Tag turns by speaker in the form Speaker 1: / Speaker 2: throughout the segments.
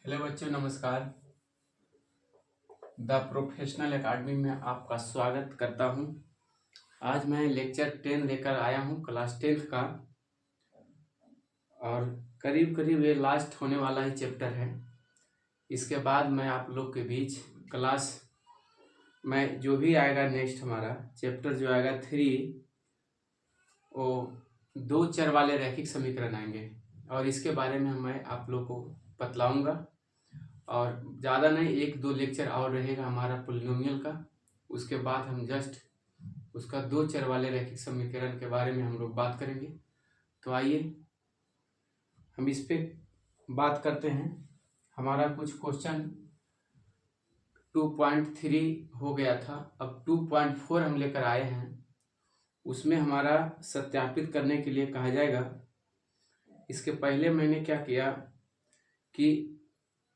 Speaker 1: Hello बच्चों, नमस्कार। The professional academy में आपका स्वागत करता हूं। आज मैं लेक्चर 10 लेकर आया हूं, क्लास 10 का। और करीब करीब ये लास्ट होने वाला ही चैप्टर है। इसके बाद मैं आप लोग के बीच क्लास में जो भी आएगा नेक्स्ट हमारा चैप्टर जो आएगा 3, वो 2 चर वाले रैखिक समीकरण आएंगे और इसके बारे में मैं आप लोग को बतलाऊँगा। और ज़्यादा नहीं, 1-2 लेक्चर और रहेगा हमारा पोलिनोमियल का। उसके बाद हम जस्ट उसका 2 चर वाले रैखिक समीकरण के बारे में हम लोग बात करेंगे। तो आइए हम इस पे बात करते हैं। हमारा कुछ क्वेश्चन 2.3 हो गया था, अब 2.4 हम लेकर आए हैं। उसमें हमारा सत्यापित करने के लिए कहा जाएगा। इसके पहले मैंने क्या किया कि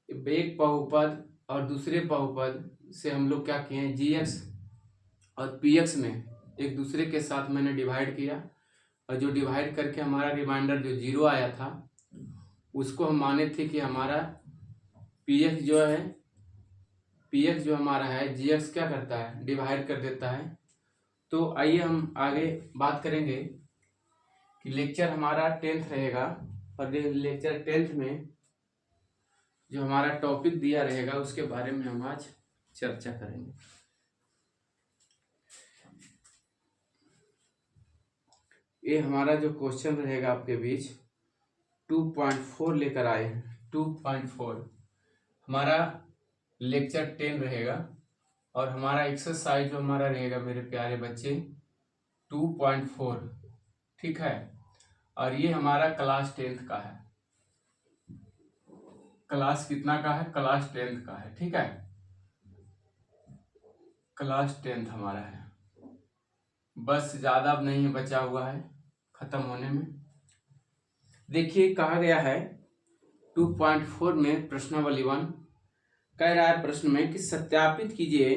Speaker 1: एक बहुपद और दूसरे बहुपद से हम लोग क्या किए, जीएक्स और पीएक्स में एक दूसरे के साथ मैंने डिवाइड किया। और जो डिवाइड करके हमारा रिमाइंडर जो 0 आया था उसको हम माने थे कि हमारा पीएक्स जो हमारा है जीएक्स क्या करता है, डिवाइड कर देता है। तो आइए हम आगे बात करेंगे कि लेक्चर हमारा 10th रहेगा। और लेक्चर 10th में जो हमारा टॉपिक दिया रहेगा उसके बारे में हम आज चर्चा करेंगे। ये हमारा जो क्वेश्चन रहेगा आपके बीच 2.4 लेकर आए हैं। 2.4 हमारा लेक्चर 10 रहेगा और हमारा एक्सरसाइज जो हमारा रहेगा मेरे प्यारे बच्चे 2.4, ठीक है। और ये हमारा क्लास 10th का है। क्लास कितना का है? क्लास 10th का है, ठीक है। क्लास 10th हमारा है, बस ज़्यादा अब नहीं बचा हुआ है खत्म होने में। देखिए कहा गया है 2.4 में प्रश्नावली 1 कह रहा है प्रश्न में कि सत्यापित कीजिए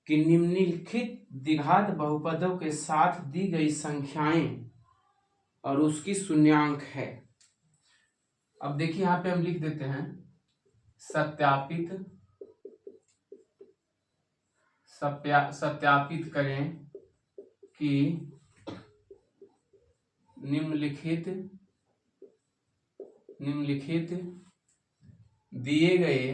Speaker 1: कि निम्नलिखित द्विघात बहुपदों के साथ दी गई संख्याएं और उसकी शून्यांक है। अब देखिए यहाँ पे हम लिख देते हैं सत्यापित करें कि निम्नलिखित दिए गए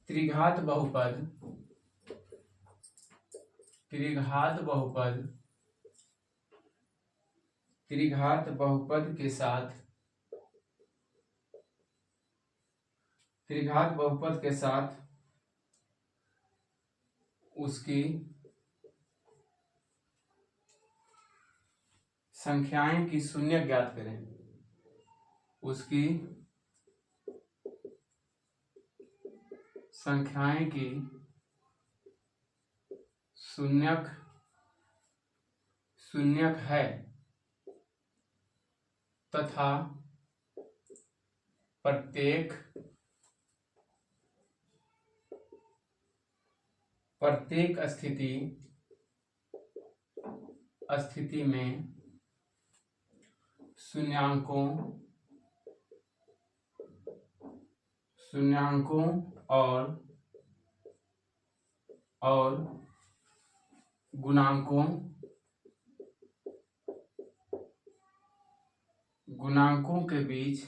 Speaker 1: त्रिघात बहुपद के साथ उसकी संख्याएं की शून्य ज्ञात करें। उसकी संख्याएं की शून्यक है तथा प्रत्येक स्थिति में शून्यांकों और गुणांकों के बीच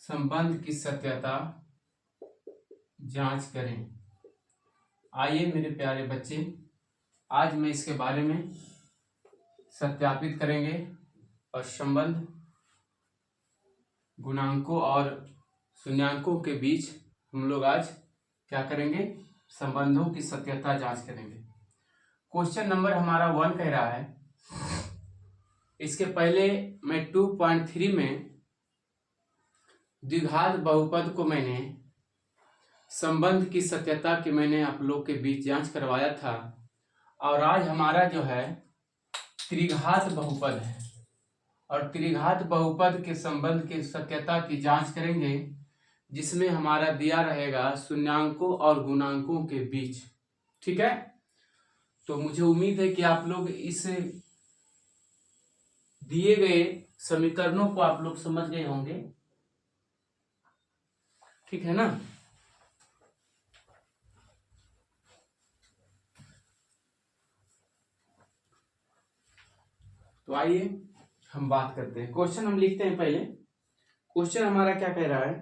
Speaker 1: संबंध की सत्यता जांच करें। आइए मेरे प्यारे बच्चे, आज मैं इसके बारे में सत्यापित करेंगे और संबंध गुणांकों और शून्यांकों के बीच हम लोग आज क्या करेंगे, संबंधों की सत्यता जांच करेंगे। क्वेश्चन नंबर हमारा 1 कह रहा है, इसके पहले मैं 2.3 में द्विघात बहुपद को मैंने संबंध की सत्यता की मैंने आप लोग के बीच जांच करवाया था। और आज हमारा जो है त्रिघात बहुपद है, और त्रिघात बहुपद के संबंध की सत्यता की जांच करेंगे, जिसमें हमारा दिया रहेगा शून्यांकों और गुणांकों के बीच। ठीक है, तो मुझे उम्मीद है कि आप लोग इस दिए गए समीकरणों को आप लोग समझ गए होंगे। ठीक है ना। तो आइए हम बात करते हैं, क्वेश्चन हम लिखते हैं। पहले क्वेश्चन हमारा क्या कह रहा है,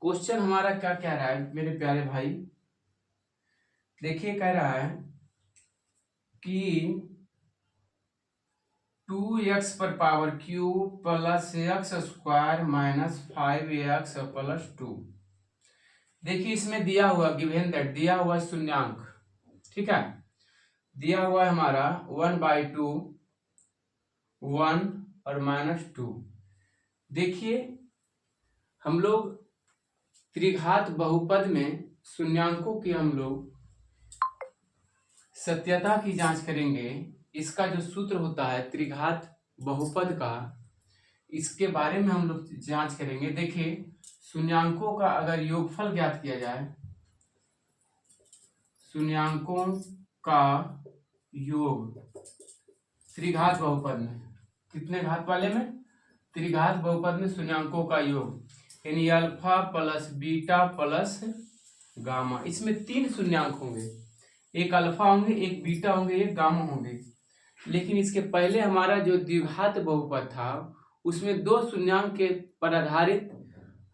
Speaker 1: क्वेश्चन हमारा क्या कह रहा है मेरे प्यारे भाई, देखिए कह रहा है कि 2x पर power cube plus x square minus 5x plus 2। देखिए इसमें दिया हुआ गिवन दैट, दिया हुआ शून्यांक, ठीक है, दिया हुआ है हमारा 1/2, 1 और -2। देखिए हम लोग त्रिघात बहुपद में शून्यांकों की हम लोग सत्यता की जांच करेंगे। इसका जो सूत्र होता है त्रिघात बहुपद का, इसके बारे में हम लोग जांच करेंगे। देखिए शून्यांकों का अगर योगफल ज्ञात किया जाए, शून्यांकों का योग त्रिघात बहुपद में, कितने घात वाले में, त्रिघात बहुपद में शून्यांकों का योग, यानी alpha plus beta plus gamma. इसमें 3 शून्यांक होंगे, एक अल्फा होंगे, एक बीटा होंगे, एक गामा होंगे। लेकिन इसके पहले हमारा जो द्विघात बहुपद था उसमें 2 शून्यांक के पर आधारित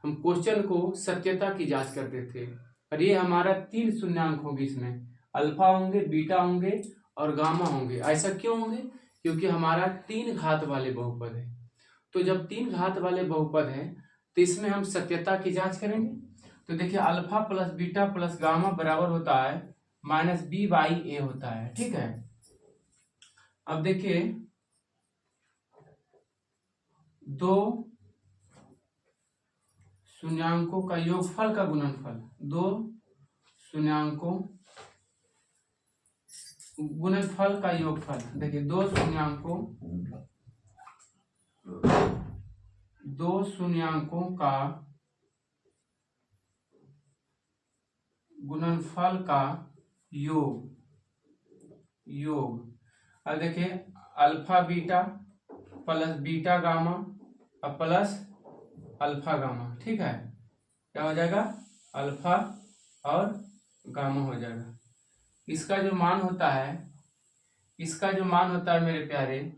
Speaker 1: हम क्वेश्चन को सत्यता की जांच करते थे, और ये हमारा 3 शून्यांक होंगे, इसमें अल्फा होंगे, बीटा होंगे और गामा होंगे। ऐसा क्यों होंगे, क्योंकि हमारा 3 घात वाले बहुपद है। तो जब 3 घात वाले बहुपद है तो इसमें हम सत्यता की जांच करेंगे। तो देखिए alpha plus beta plus gamma बराबर होता है -b/a होता है। ठीक है, अब देखिए 2 शून्यांकों का योगफल का गुणनफल, 2 शून्यांकों गुणनफल का योगफल, देखिए 2 शून्यांकों का गुणनफल का योग, अब देखिए alpha beta plus beta gamma और प्लस अल्फा गामा। ठीक है, क्या हो जाएगा, अल्फा और गामा हो जाएगा। इसका जो मान होता है मेरे प्यारे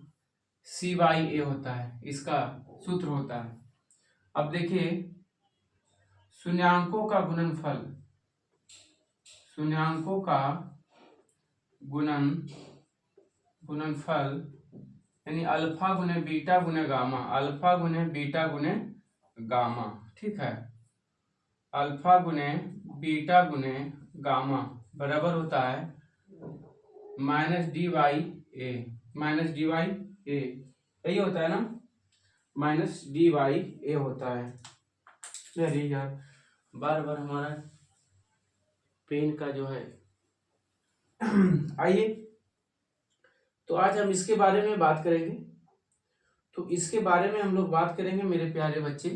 Speaker 1: c/a होता है, इसका सूत्र होता है। अब देखिए शून्यांकों का गुणनफल, शून्यांकों का गुणनफल यानी अल्फा गुने बीटा गुने गामा, अल्फा गुने बीटा गुने गामा। ठीक है, अल्फा गुने बीटा गुने गामा बराबर होता है -d/a, यही होता है ना, -d/a होता है। अरे यार बार बार हमारा पेन का जो है आइए तो आज हम इसके बारे में बात करेंगे। तो इसके बारे में हम लोग बात करेंगे मेरे प्यारे बच्चे।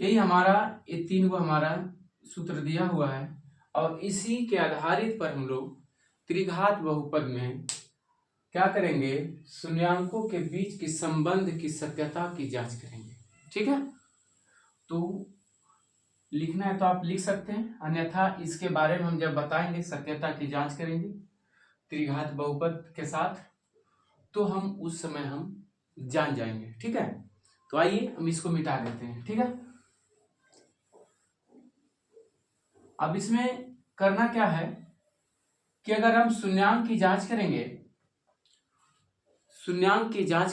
Speaker 1: यही हमारा ये 3 को हमारा सूत्र दिया हुआ है, और इसी के आधारित पर हम लोग त्रिघात बहुपद में क्या करेंगे, शून्यांकों के बीच के संबंध की सत्यता की जांच करेंगे। ठीक है, तो लिखना है तो आप लिख सकते हैं, अन्यथा इसके बारे में हम जब बताएंगे, सत्यता की जांच करेंगे त्रिघात बहुपद के साथ, तो हम उस समय हम जान जाएंगे। ठीक है, तो आइए हम इसको मिटा देते हैं। ठीक है, अब इसमें करना क्या है कि अगर हम शून्यांक की जांच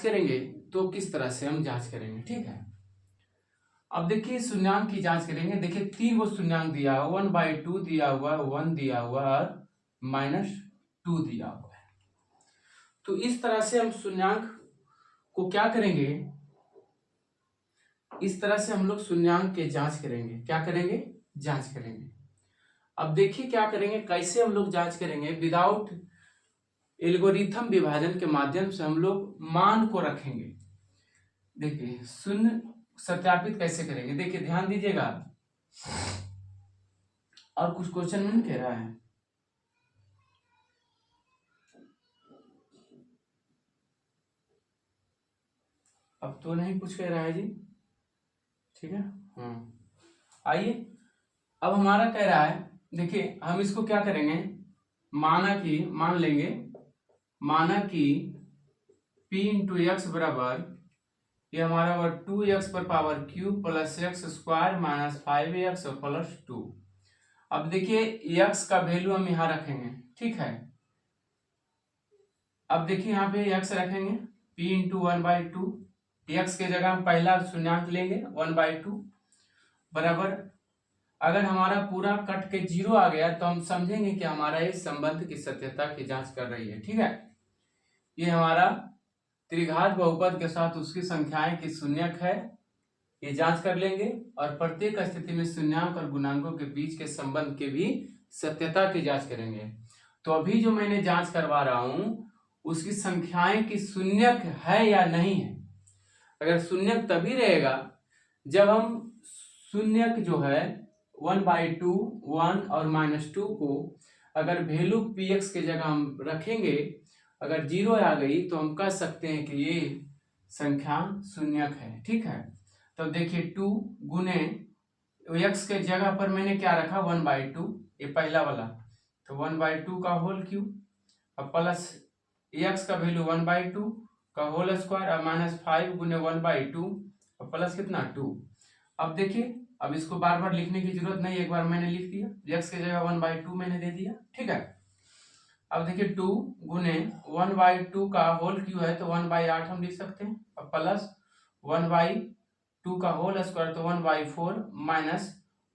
Speaker 1: करेंगे तो किस तरह से हम जांच करेंगे। ठीक है, अब देखिए शून्यांक की जांच करेंगे। देखिए 3 को शून्यांक दिया हुआ, 1/2 दिया हुआ, 1 दिया हुआ और -2 दिया हुआ है। तो इस तरह से हम शून्यांक को क्या करेंगे, इस तरह से हम लोग शून्यांक के जांच करेंगे। क्या करेंगे, जांच करेंगे। अब देखिए क्या करेंगे, कैसे हम लोग जांच करेंगे। विदाउट एल्गोरिथम विभाजन के माध्यम से हम लोग मान को रखेंगे। देखिए शून्य सत्यापित कैसे करेंगे, देखिए ध्यान दीजिएगा, और कुछ क्वेश्चन में नहीं कह रहा है। अब तो नहीं कुछ कह रहा है जी, ठीक है। आइए अब हमारा कह रहा है, देखिए हम इसको क्या करेंगे, माना कि p इंटू एक्स बराबर, ये हमारा 2x पर power cube plus x square minus 5x plus 2। अब देखिए x का वैल्यू हम यहाँ रखेंगे, ठीक है। अब देखिए यहाँ पे x रखेंगे p इंटू 1/2, x के जगह हम पहला शून्यांक लेंगे 1/2 बराबर, अगर हमारा पूरा कट के 0 आ गया तो हम समझेंगे कि हमारा इस संबंध की सत्यता की जांच कर रही है, ठीक है। ये हमारा त्रिघात बहुपद के साथ उसकी संख्याएं की शून्यक है, ये जांच कर लेंगे, और प्रत्येक स्थिति में शून्यांक और गुणांकों के बीच के संबंध के भी सत्यता की जांच करेंगे। तो अभी जो मैंने जांच करवा रहा हूं उसकी संख्याएं की शून्यक है या नहीं है। अगर शून्यक तभी रहेगा जब हम शून्यक जो है 1/2, 1 और -2 को अगर वैल्यू px के जगह हम रखेंगे, अगर 0 आ गई तो हम कह सकते हैं कि ये संख्या शून्यक है, ठीक है। तो देखिए 2 गुने x के जगह पर मैंने क्या रखा 1/2, ये पहला वाला, तो 1/2 का होल क्यूब, अब प्लस x का वैल्यू 1/2 का होल स्क्वायर, और -5 गुने 1/2 और प्लस कितना 2। अब देखिए अब इसको बार बार लिखने की जरूरत नहीं, एक बार मैंने लिख दिया, x के जगह 1/2 मैंने दे दिया, ठीक है। अब देखिए 2 गुने 1/2 का होल क्यू है तो 1/8 हम लिख सकते हैं, अब प्लस 1/2 का होल स्क्वायर तो 1/4 माइनस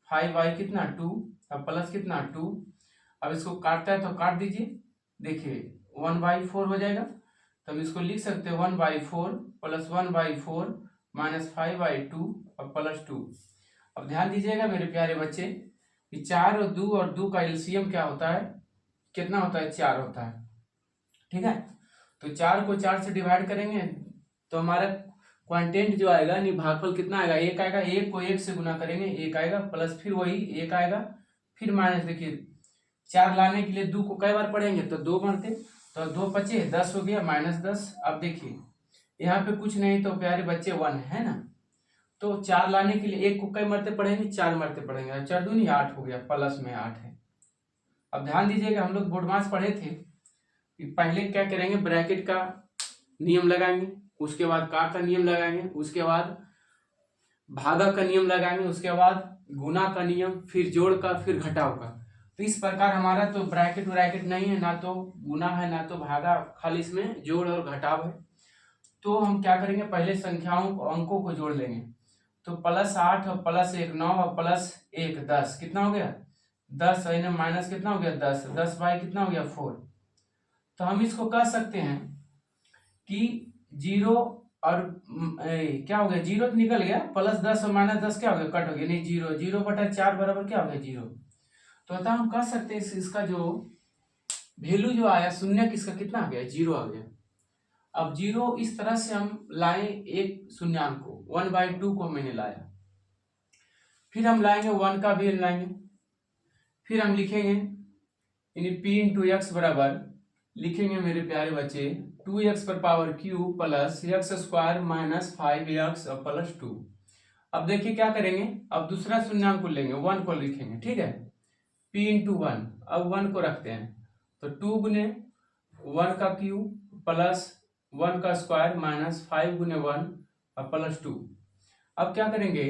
Speaker 1: 5 कितना 2, अब प्लस कितना 2। अब इसको काटता है तो काट दीजिए, देखिए 1/4 हो जाएगा, तो हम इसको लिख सकते हैं 1/4 प्लस 1/4 माइनस 5/2 और प्लस 2। अब ध्यान दीजिएगा मेरे प्यारे बच्चे कि 4 और 2 का एलसीएम क्या होता है, कितना होता है 4 होता है, ठीक है। तो 4 को 4 से डिवाइड करेंगे तो हमारा क्वांटेंट जो आएगा यानी भागफल कितना आएगा, 1 आएगा, 1 को 1 से गुना करेंगे 1 आएगा, प्लस फिर वही 1 आएगा, फिर माइनस, देखिए 4 लाने के लिए 2 को कई बार पढ़ेंगे तो 2 मरते, तो 2 बचे 10 हो गया, -10। अब देखिए यहाँ पे कुछ नहीं तो प्यारे बच्चे 1 है ना, तो 4 लाने के लिए 1 को कई मरते पढ़ेंगे 4 मरते पढ़ेंगे, 4 दूनी 8 हो गया, प्लस में 8 है। अब ध्यान दीजिएगा हम लोग बोर्ड मास पढ़े थे कि पहले क्या करेंगे, ब्रैकेट का नियम लगाएंगे, उसके बाद का नियम लगाएंगे, उसके बाद भागा का नियम लगाएंगे, उसके बाद गुना का नियम, फिर जोड़ का, फिर घटाव का। तो इस प्रकार हमारा तो ब्रैकेट नहीं है, ना तो गुना है ना तो भागा, खाली इसमें जोड़ और घटाव है। तो हम क्या करेंगे, पहले संख्याओं को अंकों को जोड़ लेंगे, तो +8 और +1 9 और +1 10, कितना हो गया 10, माइनस कितना हो गया 10, 10 बाई कितना हो गया 4। तो हम इसको कह सकते हैं कि 0 और क्या हो गया 0 तो निकल गया, +10 और -10 क्या हो गया कट हो गया, नहीं 0, 0/4 बराबर क्या हो गया 0। तो अतः हम कह सकते हैं इसका जो वैल्यू जो आया शून्य किसका कितना आ गया 0 आ गया। अब 0 इस तरह से हम लाए एक शून्यांक को 1/2 को मैंने लाया, फिर हम लाएंगे 1 का भी लाएंगे, फिर हम लिखेंगे यानी p इंटू एक्स बराबर लिखेंगे मेरे प्यारे बच्चे 2x पर power cube plus x square minus 5x और प्लस 2। अब देखिए क्या करेंगे, अब दूसरा शून्यांक को लेंगे 1 को लिखेंगे, ठीक है, p इंटू 1, अब 1 को रखते हैं तो 2 गुने 1 का क्यूब प्लस 1 का स्क्वायर माइनस 5 गुने 1 और प्लस 2। अब क्या करेंगे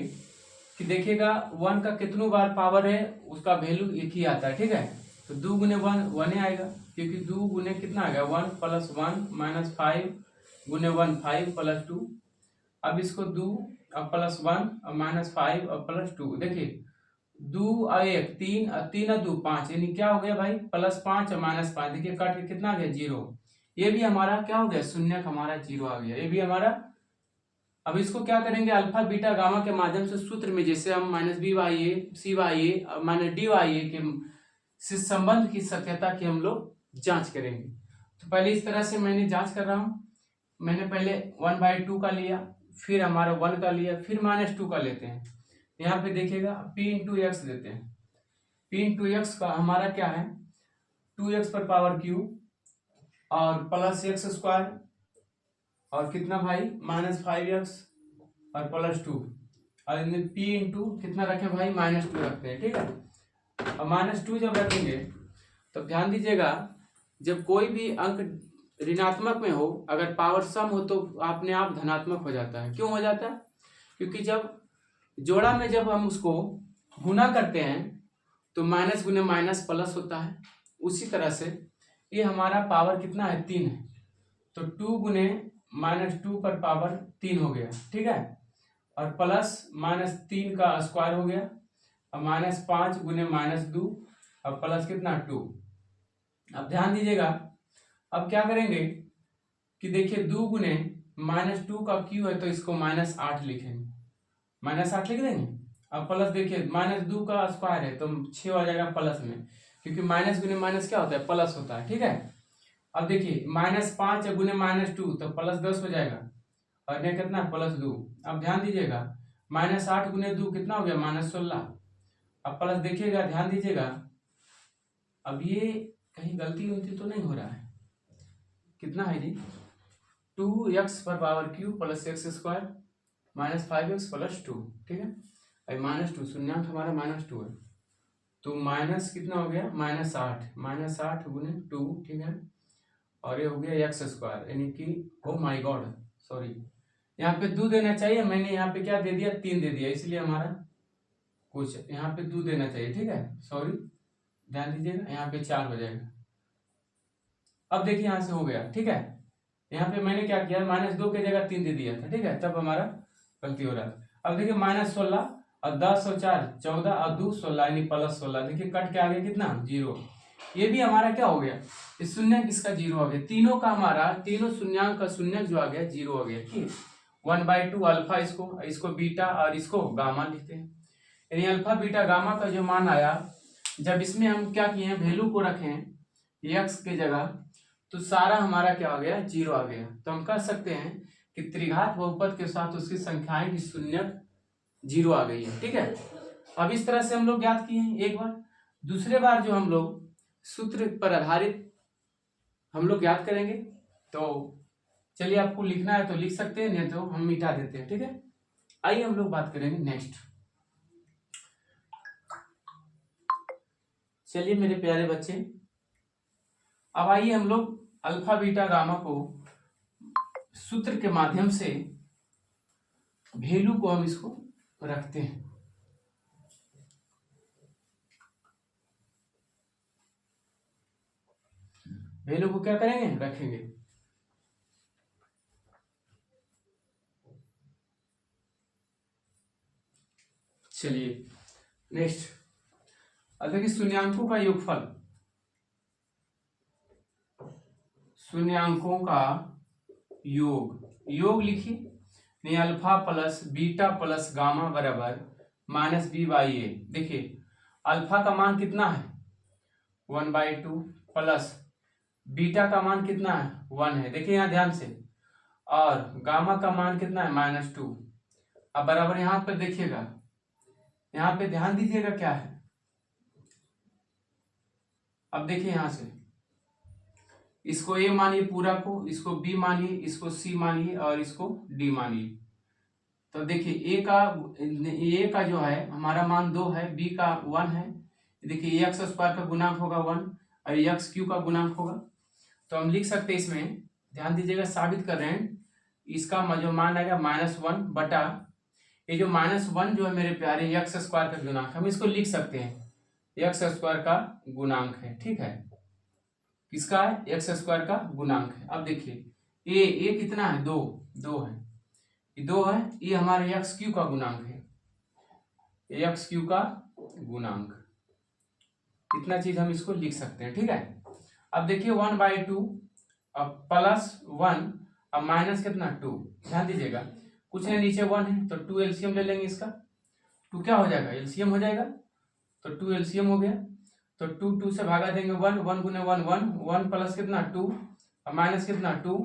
Speaker 1: कि देखिएगा 1 का कितनों बार पावर है उसका वैल्यू एक ही आता है, ठीक है। तो 2 गुने 1 1 आएगा, क्योंकि 2 गुने कितना आ गया 1 प्लस 1 माइनस 5 गुने 1 5 प्लस 2। अब इसको 2 और प्लस 1 और माइनस 5 और प्लस 2, देखिए 2 और 1 3 और 3 और 2 5, यानी क्या हो गया भाई +5 और -5, देखिए कट के कितना आ गया 0। ये भी हमारा क्या हो गया शून्यक हमारा 0 आ गया, ये भी हमारा। अब इसको क्या करेंगे अल्फा बीटा गामा के माध्यम से सूत्र में, जैसे हम -b/a c/a -d/a के से संबंध की सत्यता की हम लोग जांच करेंगे। तो पहले इस तरह से मैंने जांच कर रहा हूं। मैंने पहले 1/2 का लिया, फिर हमारा 1 का लिया, फिर -2 का लेते हैं। यहाँ पे देखिएगा p इंटू एक्स देते हैं। p इंटू एक्स का हमारा क्या है 2x पर पावर क्यूब और प्लस एक्स स्क्वायर और कितना भाई -5x और +2 और इनमें p इंटू कितना रखें भाई -2 रखते हैं। ठीक है, और -2 जब रखेंगे तो ध्यान दीजिएगा जब कोई भी अंक ऋणात्मक में हो, अगर पावर सम हो तो अपने आप धनात्मक हो जाता है। क्यों हो जाता है? क्योंकि जब जोड़ा में जब हम उसको गुना करते हैं तो माइनस गुने माइनस प्लस होता है। उसी तरह से ये हमारा पावर कितना है 3 है, तो 2 गुने -2 पर पावर 3 हो गया। ठीक है, और प्लस -3 का स्क्वायर हो गया और -5 गुने -2 और प्लस कितना 2। अब ध्यान दीजिएगा, अब क्या करेंगे कि देखिए 2 गुने -2 का क्यू है तो इसको -8 लिखेंगे, -8 लिख देंगे। अब प्लस देखिए -2 का स्क्वायर है तो 6 हो जाएगा प्लस में, क्योंकि माइनस गुने माइनस क्या होता है प्लस होता है। ठीक है, अब देखिए -5 गुने -2 तो +10 हो जाएगा और ये कितना +2। अब ध्यान दीजिएगा -8 गुने 2 कितना हो गया -16। अब प्लस देखिएगा, ध्यान दीजिएगा, अब ये कहीं गलती उलती तो नहीं हो रहा है। कितना है जी 2x पर power cube plus x square -5x + 2। ठीक है, अब -2 शून्यांक हमारा -2 है तो माइनस कितना हो गया -8 गुने 2। ठीक है, और ये हो गया एक्स स्क्वायर, यानी कि ओ माय गॉड सॉरी, यहाँ पे 2 देना चाहिए, मैंने यहाँ पे क्या दे दिया 3 दे दिया, इसलिए हमारा कुछ यहाँ पे 2 देना चाहिए। ठीक है, सॉरी, ध्यान दीजिएगा, यहाँ पे 4 हो जाएगा। अब देखिए यहाँ से हो गया। ठीक है, यहाँ पे मैंने क्या किया -2 की जगह 3 दे दिया था। ठीक है, तब हमारा गलती हो रहा है। अब देखिए -16 और 10 और 4 14 और 2 16 यानी +16। देखिए कट के आगे कितना 0। ये भी हमारा क्या हो गया इस शून्यंक इसका 0 हो गया। तीनों का हमारा तीनों शून्यंक का शून्यंक जो आ गया 0 हो गया। ठीक, 1/2 अल्फा इसको बीटा और इसको गामा लिखते हैं। यानी अल्फा बीटा गामा का जो मान आया, जब इसमें हम क्या किए हैं वैल्यू को रखें एक्स के जगह, तो सारा हमारा क्या आ गया 0 आ गया। तो हम कह सकते हैं कि त्रिघात बहुपद के साथ उसकी संख्याएं की शून्यक 0 आ गई है। ठीक है, अब इस तरह से हम लोग ज्ञात किए हैं एक बार। दूसरे बार जो हम लोग सूत्र पर आधारित हम लोग ज्ञात करेंगे, तो चलिए आपको लिखना है तो लिख सकते हैं, नहीं तो हम मिटा देते हैं। ठीक है, आइए हम लोग बात करेंगे नेक्स्ट। चलिए मेरे प्यारे बच्चे, अब आइए हम लोग अल्फा बीटा गामा को सूत्र के माध्यम से वैल्यू को हम इसको रखते हैं। वैल्यू को क्या करेंगे रखेंगे। चलिए नेक्स्ट, अब देखिए शून्यांकों का योगफल, शून्यांकों का योग लिखिए, नहीं alpha plus beta plus gamma बराबर -b/a। देखिए अल्फा का मान कितना है 1/2 प्लस बीटा का मान कितना है 1 है। देखिए यहाँ ध्यान से, और गामा का मान कितना है -2। अब बराबर यहाँ पे देखिएगा, यहाँ पे ध्यान दीजिएगा क्या है। अब देखिए यहाँ से इसको a मानिए पूरा को, इसको b मानिए, इसको c मानिए और इसको d मानिए। तो देखिए a का जो है हमारा मान 2 है, b का 1 है। देखिए x स्क्वायर का गुणांक होगा 1 और एक्स क्यू का गुणांक होगा। तो हम लिख सकते हैं इसमें, ध्यान दीजिएगा साबित कर रहे हैं, इसका जो मान आएगा -1 बटा ये जो -1 जो है मेरे प्यारे एक्स स्क्वायर का गुणांक, हम इसको लिख सकते हैं एक्स स्क्वायर का गुणांक है। ठीक है, किसका है एक्स स्क्वायर का गुणांक है। अब देखिए ए कितना है 2 है, ये 2 है, ये हमारे एक्स क्यू का गुणांक है, एक्स क्यू का गुणांक। इतना चीज हम इसको लिख सकते हैं। ठीक है, अब देखिए 1/2 अब +1 अब माइनस कितना 2। ध्यान दीजिएगा कुछ नहीं, नीचे 1 है तो 2 एलसीएम ले लेंगे, इसका 2 क्या हो जाएगा एलसीएम हो जाएगा, तो 2 एलसीएम हो गया। तो 2 से भागा देंगे 1, 1 गुने 1 1, 1 प्लस कितना 2 और माइनस कितना 2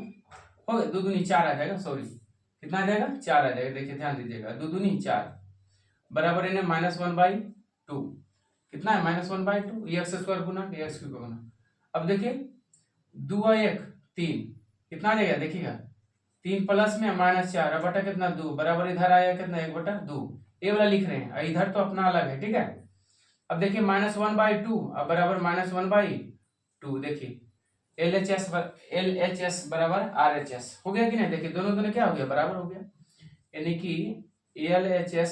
Speaker 1: हो गया, 2 दूनी 4 आ जाएगा, सॉरी कितना आ जाएगा 4 आ जाएगा। देखिए ध्यान दीजिएगा, 2 दूनी 4 बराबर इन्हें -1/2 कितना है -1/2, ये एक्स स्क्वायर गुना एक्स क्यूब गुना। अब देखिए 2 और 1 3 कितना आ जाएगा, देखिएगा 3 प्लस में -4 और बटा कितना 2 बराबर इधर आया कितना 1/2, ये वाला लिख रहे हैं, इधर तो अपना अलग है, ठीक है। अब देखिए -1/2 अब बराबर -1/2, देखिए LHS बराबर RHS हो गया कि नहीं, देखिए दोनों दोनों क्या हो गया बराबर हो गया, यानी कि LHS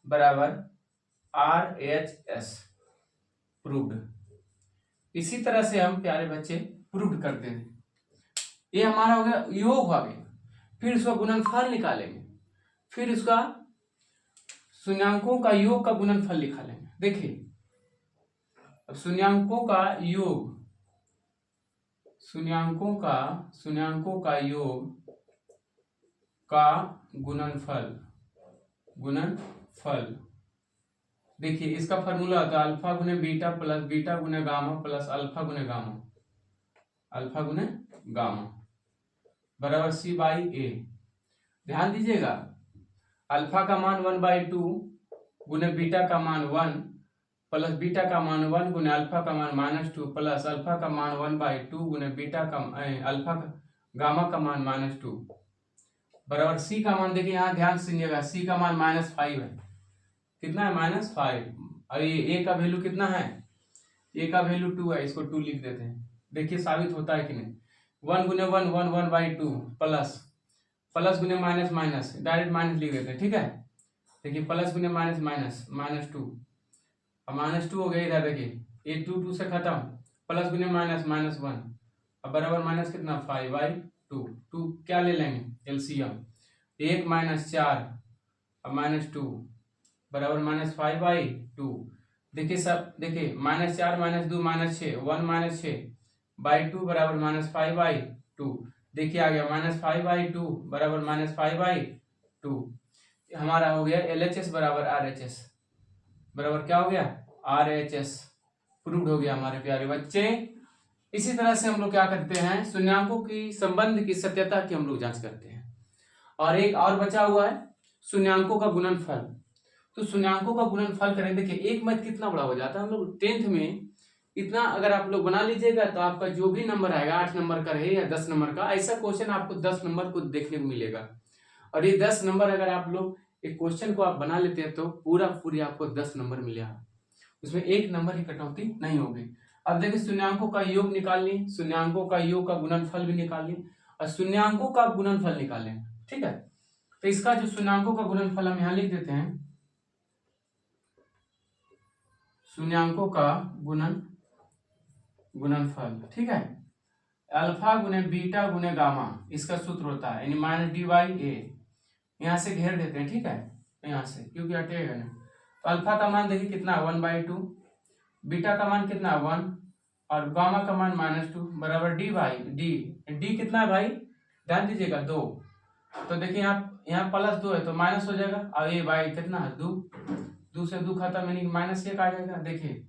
Speaker 1: बराबर RHS प्रूव्ड। इसी तरह से हम प्यारे बच्चे प्रूव्ड करते हैं। ये हमारा हो गया योग हो गया, फिर उसका गुणनफल निकालेंगे, फिर उसका शून्यांकों का योग का गुणनफल निकालेंगे। देखिए अब शून्यांकों का योग का गुणनफल देखिए इसका फॉर्मूला होता है अल्फा गुने बीटा प्लस बीटा गुने गामा प्लस अल्फा गुने गामा बराबर C/A। ध्यान दीजिएगा अल्फा का मान 1/2 गुने बीटा का मान 1 प्लस बीटा का मान 1 गुने अल्फा का मान -2 प्लस अल्फा का मान 1/2 गुने बीटा का अल्फा का गामा का मान -2 बराबर C का मान। देखिए यहाँ ध्यान से सुनिएगा, C का मान -5 है, कितना है -5, और ये A का वैल्यू कितना है, A का वैल्यू 2 है, इसको 2 लिख देते हैं। देखिए साबित होता है कि नहीं, 1 गुने 1 1/2 प्लस गुने माइनस डायरेक्ट माइनस लिख देते हैं, ठीक है। देखिए प्लस गुने -2 अब -2 हो गया, इधर देखिए ये 2 से खत्म, प्लस गुने -1 अब बराबर माइनस कितना 5/2, 2 क्या ले लेंगे एलसीएम, 1 -4 अब -2 बराबर -5/2। देखिए सब देखिए -4 -2 -6 1 -6/2 बराबर -5/2। देखिए आ गया -5/2 बराबर -5/2। हमारा हो गया LHS बराबर RHS बराबर क्या हो गया RHS प्रूव्ड हो गया हमारे प्यारे बच्चे। इसी तरह से हम लोग क्या करते हैं, शून्यांकों की संबंध की सत्यता की हम लोग जांच करते हैं। और एक और बचा हुआ है शून्यांकों का गुणनफल। तो शून्यांकों का गुणनफल करें, देखिए एक मत कितना बड़ा हो जाता है, हम लोग 10th में इतना अगर आप लोग बना लीजिएगा तो आपका जो भी नंबर आएगा 8 नंबर का रहे या 10 नंबर का, ऐसा क्वेश्चन आपको 10 नंबर को देखने को मिलेगा। और ये 10 नंबर अगर आप लोग एक क्वेश्चन को आप बना लेते हैं तो पूरी आपको 10 नंबर मिलेगा, उसमें 1 नंबर की कटौती नहीं होगी। अब देखिए शून्यांकों का योग निकाल ली, शून्यांकों का योग का गुणनफल भी निकाल ली और शून्यांकों का गुणनफल निकालें, ठीक है। तो इसका जो शून्यांकों का गुणनफल हम यहाँ लिख देते हैं, शून्यांकों का गुणनफल, ठीक है। अल्फा गुने बीटा गुने गामा इसका सूत्र होता है यानी -D/A, यहाँ से घेर देते हैं, ठीक है, यहाँ से क्योंकि हटेगा ना। तो अल्फा का मान देखिए कितना 1/2, बीटा का मान कितना 1 और गामा का मान -2 बराबर D कितना है भाई, ध्यान दीजिएगा 2। तो देखिए यहाँ +2 है तो माइनस हो जाएगा, और ये भाई कितना है 2 से 2 खत्म यानी -1 आ जाएगा। देखिए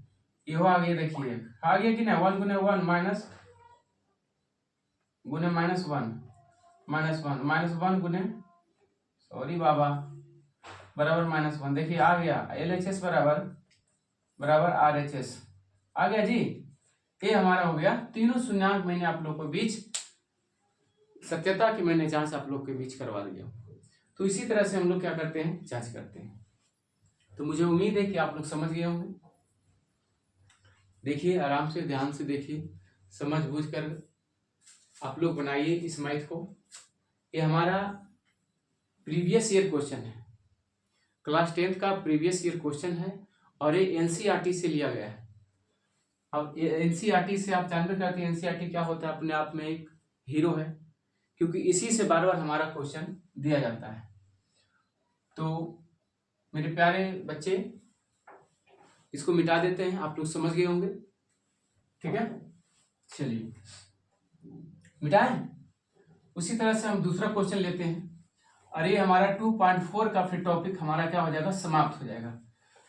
Speaker 1: ये आ गया, देखिए आ गया कि ना 1 गुने 1 -1 गुने सॉरी बाबा बराबर -1, देखिए आ गया LHS बराबर RHS आ गया जी। ये हमारा हो गया तीनों शून्यांक मैंने आप लोग के बीच सत्यता की मैंने जांच आप लोग के बीच करवा दिया। तो इसी तरह से हम लोग क्या करते हैं, जांच करते हैं। तो मुझे उम्मीद है कि आप लोग समझ गए होंगे। देखिए आराम से ध्यान से देखिए, समझ बूझ कर आप लोग बनाइए इस मैथ को। ये हमारा प्रीवियस ईयर क्वेश्चन है, क्लास 10th का प्रीवियस ईयर क्वेश्चन है और ये NCERT से लिया गया है। अब NCERT से आप जानते करते हैं NCERT क्या होता है, अपने आप में एक हीरो है, क्योंकि इसी से बार बार हमारा क्वेश्चन दिया जाता है। तो मेरे प्यारे बच्चे इसको मिटा देते हैं, आप लोग समझ गए होंगे, ठीक है। चलिए मिटाएं। उसी तरह से हम दूसरा क्वेश्चन लेते हैं और ये हमारा 2.4 का फिर टॉपिक हमारा क्या हो जाएगा, समाप्त हो जाएगा।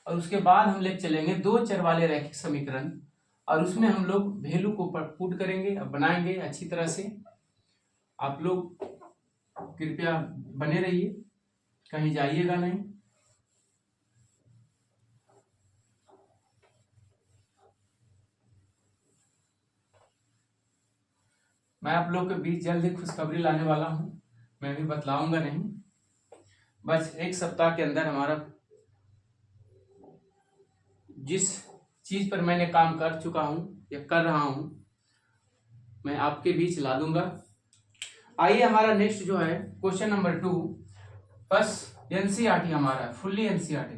Speaker 1: और उसके बाद हम ले चलेंगे 2 चर वाले रैखिक समीकरण और उसमें हम लोग वैल्यू को पुट करेंगे और बनाएंगे अच्छी तरह से। आप लोग कृपया बने रहिए, कहीं जाइएगा नहीं। मैं आप लोग के बीच जल्द ही खुशखबरी लाने वाला हूँ, मैं भी बतलाऊंगा नहीं। बस एक सप्ताह के अंदर हमारा जिस चीज पर मैंने काम कर चुका हूँ या कर रहा हूँ मैं आपके बीच ला दूंगा। आइए हमारा नेक्स्ट जो है क्वेश्चन नंबर 2। बस एनसीईआरटी हमारा फुल्ली एनसीईआरटी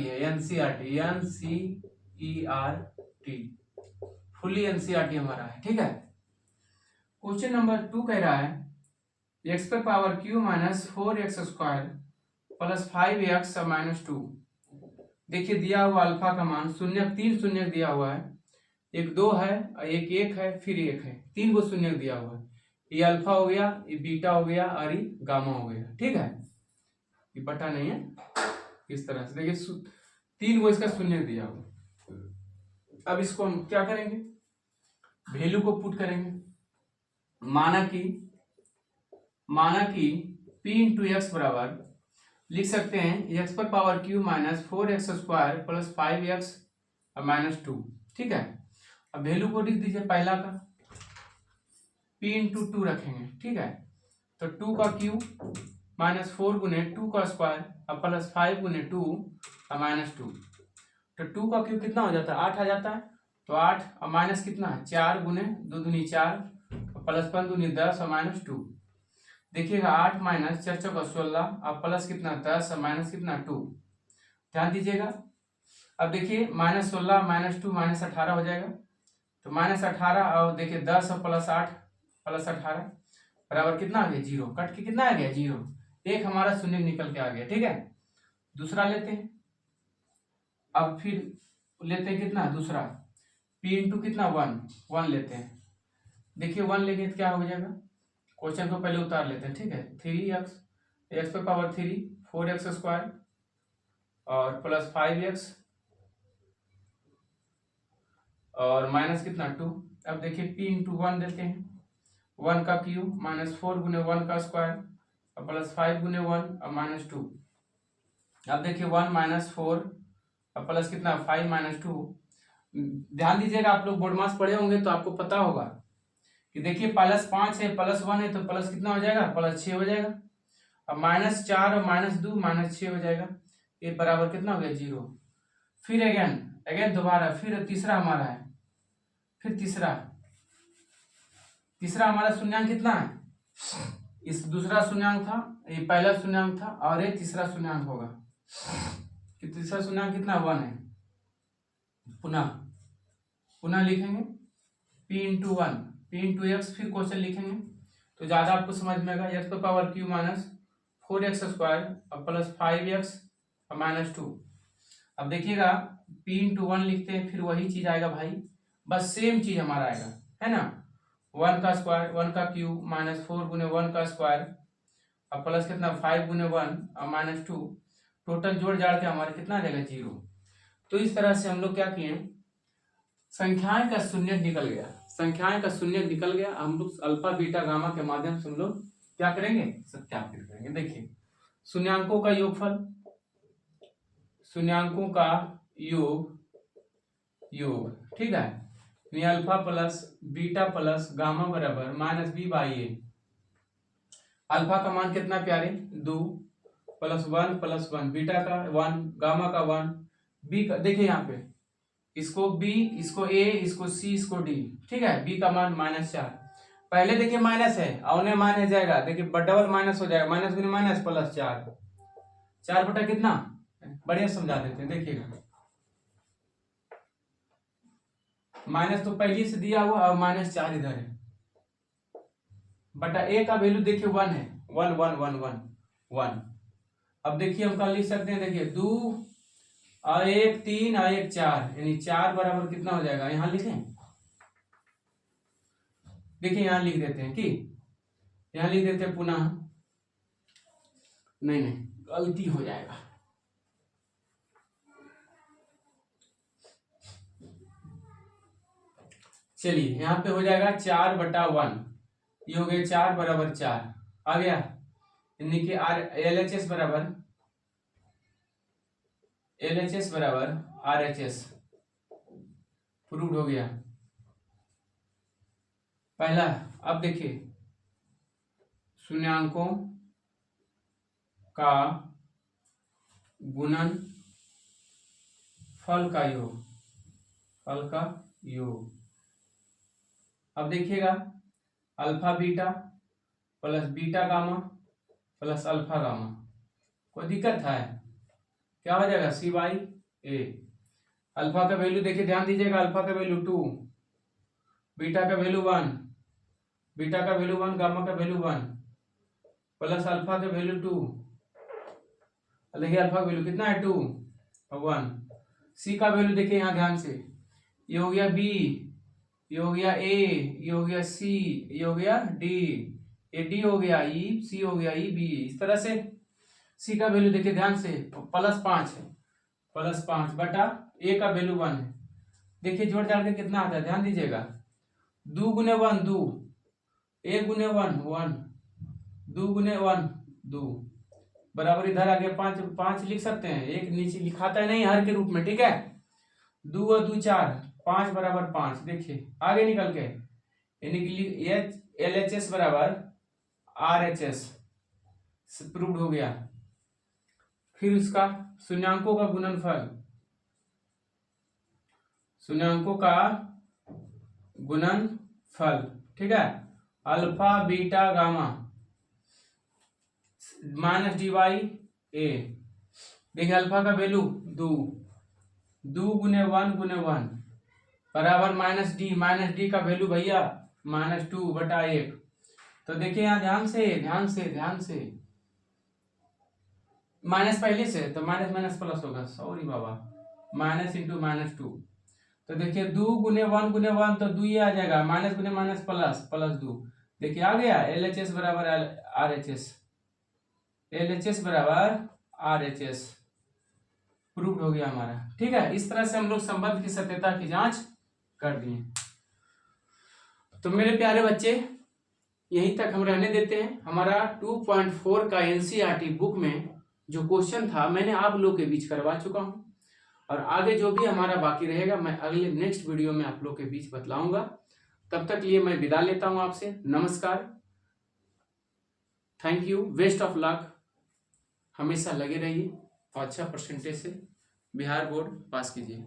Speaker 1: है, एनसीईआरटी फुल्ली एनसीईआरटी हमारा है, ठीक है। क्वेश्चन नंबर 2 कह रहा है एक्स पर power Q minus 4x square plus 5x minus 2। देखिए दिया हुआ अल्फा का मान शून्य, 3 शून्य दिया हुआ है, एक 2 है, एक 1 है, फिर 1 है, 3 को शून्य दिया हुआ है। ये अल्फा हो गया, ये बीटा हो गया और ये गामा हो गया, ठीक है। ये बटा नहीं है, इस तरह से देखिए 3 को इसका शून्य दिया हुआ। अब इसको हम क्या करेंगे, वैल्यू को पुट करेंगे। माना कि p इंटू एक्स बराबर लिख सकते हैं x पर power Q minus 4x square plus 5x minus 2, ठीक है। अब वैल्यू को लिख दीजिए, पहला का p इंटू 2 रखेंगे, ठीक है। तो 2 का क्यू माइनस 4 गुने 2 का स्क्वायर अब प्लस 5 गुने 2 माइनस 2। तो 2 का क्यू कितना हो जाता है, 8 आ जाता है। तो 8 और माइनस कितना है, 4 गुने 2 दूनी 4 प्लस 5 दूनी 10 और माइनस 2। देखिएगा 8 माइनस 4 चौका 16 और प्लस कितना 10 और माइनस कितना 2। ध्यान दीजिएगा। अब देखिए माइनस 16 माइनस 2 माइनस 18 हो जाएगा। तो माइनस 18 और देखिए 10 और प्लस 8 प्लस 18 बराबर कितना आ गया, 0। कट के कितना आ गया, 0। एक हमारा शून्य निकल के आ गया, ठीक है। दूसरा लेते हैं, अब फिर लेते हैं कितना, दूसरा p इंटू कितना 1 लेते हैं। देखिए 1 लेंगे तो क्या हो जाएगा, क्वेश्चन को पहले उतार लेते हैं, ठीक है। 3x, एक्स पे पावर 3 4x स्क्वायर और प्लस 5x और माइनस कितना 2। अब देखिए p इंटू 1 देते हैं, 1 का क्यूब माइनस 4 गुने 1 का स्क्वायर और प्लस 5 गुने 1 और माइनस 2। अब देखिए 1 माइनस 4 और प्लस कितना 5 माइनस 2। ध्यान दीजिएगा, आप लोग बोर्ड मास पढ़े होंगे तो आपको पता होगा कि देखिए प्लस 5 है प्लस 1 है तो प्लस कितना हो जाएगा, प्लस 6 हो जाएगा। अब माइनस 4 और माइनस 2 माइनस 6 हो जाएगा। ये बराबर कितना हो गया, 0। फिर अगेन दोबारा फिर तीसरा हमारा है, फिर तीसरा हमारा शून्यांक कितना है, इस दूसरा शून्यांक था, ये पहला शून्यांक था और ये तीसरा शून्यांक होगा। कि तीसरा शून्यांक कितना 1 है। पुनः लिखेंगे p into 1 p into x, फिर क्वेश्चन लिखेंगे तो ज्यादा आपको समझ में आएगा। एक्स पर power Q minus 4x square और प्लस 5x और माइनस 2। अब देखिएगा p इंटू 1 लिखते हैं, फिर वही चीज आएगा भाई, बस सेम चीज हमारा आएगा, है ना। 1 का स्क्वायर 1 का क्यूब माइनस 4 गुने 1 का स्क्वायर और प्लस कितना 5 गुने 1 और माइनस 2। टोटल जोड़ जाड़ के हमारे कितना आ जाएगा, 0। तो इस तरह से हम लोग क्या किए, संख्याएं का शून्य निकल गया। हम लोग अल्फा बीटा गामा के माध्यम से हम लोग क्या करेंगे, सत्यापित करेंगे। देखिए शून्यांकों का योगफल, शून्यांकों का योग, ठीक है। ये alpha plus beta plus gamma बराबर माइनस बी बाई ए। अल्फा का मान कितना प्यारे, 2 प्लस 1 बीटा का 1 गामा का 1 बी का, देखिए यहाँ पे इसको b, इसको a, इसको c, इसको d, ठीक है। b का मान -4। पहले देखिए माइनस है और माइनस जाएगा, देखिए डबल माइनस हो जाएगा, माइनस गुने माइनस प्लस 4 बटा कितना, बढ़िया समझा देते हैं। देखिएगा माइनस तो पहले से दिया हुआ और -4 इधर है, बटा a का वैल्यू देखिए 1 है, 1। अब देखिए हम कल लिख सकते हैं, देखिए 2 और 1 3 और 1 4, यानी 4 बराबर कितना हो जाएगा, यहां लिखें, देखिए यहां लिख देते हैं, कि यहां लिख देते हैं पुनः, नहीं गलती हो जाएगा, चलिए यहाँ पे हो जाएगा 4/1, ये हो गया 4 बराबर 4 आ गया, यानी कि LHS बराबर RHS प्रूव्ड हो गया पहला। अब देखिए शून्यांकों का गुणन फल का योग। अब देखिएगा alpha beta plus beta gamma plus alpha gamma, कोई दिक्कत है? क्या हो जाएगा C/A। अल्फा का वैल्यू देखिए, ध्यान दीजिएगा, अल्फा का वैल्यू 2, बीटा का वैल्यू 1, गामा का वैल्यू 1 प्लस अल्फा का वैल्यू 2। देखिए अल्फा का वैल्यू कितना है 2 और 1। सी का वैल्यू देखिए यहाँ ध्यान से, ये हो गया B, ये हो गया A, ये हो गया C, ये हो गया D, ये D हो गया E, C हो गया E B। इस तरह से C का वैल्यू देखिए ध्यान से +5 है, +5 बटा A का वैल्यू 1 है। देखिए जोड़ जाड़ के कितना आता है, ध्यान दीजिएगा, 2 गुने 1 2, 1 गुने 1 1, 2 गुने 1 2 बराबर इधर आगे 5 लिख सकते हैं, एक नीचे लिखाता है नहीं हर के रूप में, ठीक है। 2 और 2 4, 5 बराबर 5। देखिए आगे निकल के यानी कि LHS बराबर RHS प्रूव्ड हो गया। फिर उसका शून्यांकों का गुणनफल, ठीक है, अल्फा बीटा गामा -DA। देखिए अल्फा का वैल्यू 2 गुने 1 बराबर -D का वैल्यू भैया -2/1। तो देखिए यहाँ ध्यान से माइनस पहले से, तो माइनस माइनस प्लस होगा, सॉरी बाबा, माइनस इंटू -2। तो देखिए 2 गुने 1 तो 2 ही आ जाएगा, माइनस गुने माइनस प्लस 2। देखिए आ गया LHS बराबर RHS प्रूव्ड हो गया हमारा, ठीक है। इस तरह से हम लोग संबंध की सत्यता की जांच कर दिए। तो मेरे प्यारे बच्चे यहीं तक हम रहने देते हैं। हमारा 2.4 का NCERT बुक में जो क्वेश्चन था मैंने आप लोग के बीच करवा चुका हूं, और आगे जो भी हमारा बाकी रहेगा मैं अगले नेक्स्ट वीडियो में आप लोग के बीच बतलाऊंगा। तब तक लिए मैं विदा लेता हूं आपसे, नमस्कार, thank you, best of luck. हमेशा लगे रहिए और अच्छा परसेंटेज से बिहार बोर्ड पास कीजिए।